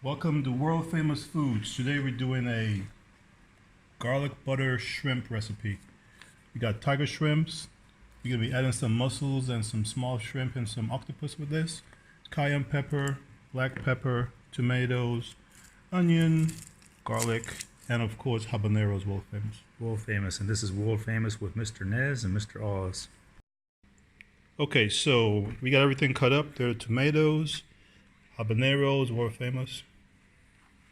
Welcome to World Famous Foods. Today we're doing a garlic butter shrimp recipe. We got tiger shrimps. We're gonna be adding some mussels and some small shrimp and some octopus with this. Cayenne pepper, black pepper, tomatoes, onion, garlic, and of course habaneros, world famous. World Famous, and this is World Famous with Mr. Nez and Mr. Oz. Okay, so we got everything cut up. There are tomatoes, habaneros, world famous,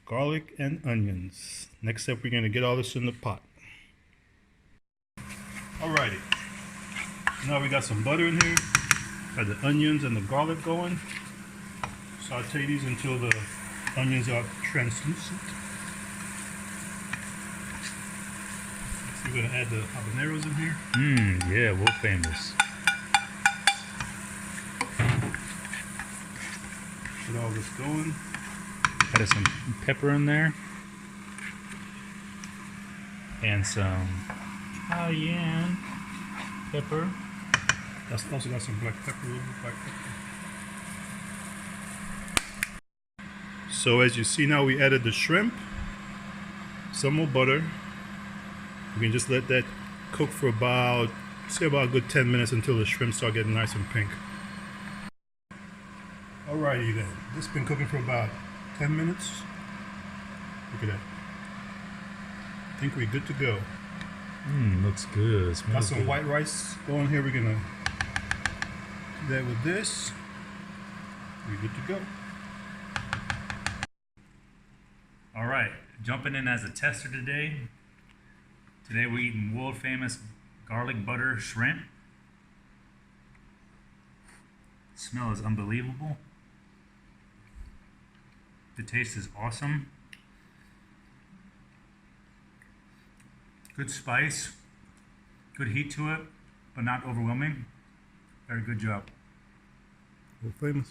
garlic, and onions. Next step, we're going to get all this in the pot. Alrighty. Now we got some butter in here. Got the onions and the garlic going. Saute these until the onions are translucent. Next, we're going to add the habaneros in here. Yeah, World Famous. Get all this going. Added some pepper in there. And some Cayenne Pepper. That's also got some black pepper, a little bit black pepper. So as you see now, we added the shrimp, some more butter. We can just let that cook for about, say about a good 10 minutes until the shrimp start getting nice and pink. Alrighty then, this has been cooking for about 10 minutes. Look at that. I think we're good to go. Looks good. Got Smells some good. white rice going here. We're gonna do that with this. We're good to go. All right, jumping in as a tester today. Today we're eating World Famous garlic butter shrimp. Smell is unbelievable. The taste is awesome. Good spice, good heat to it, but not overwhelming. Very good job. World famous.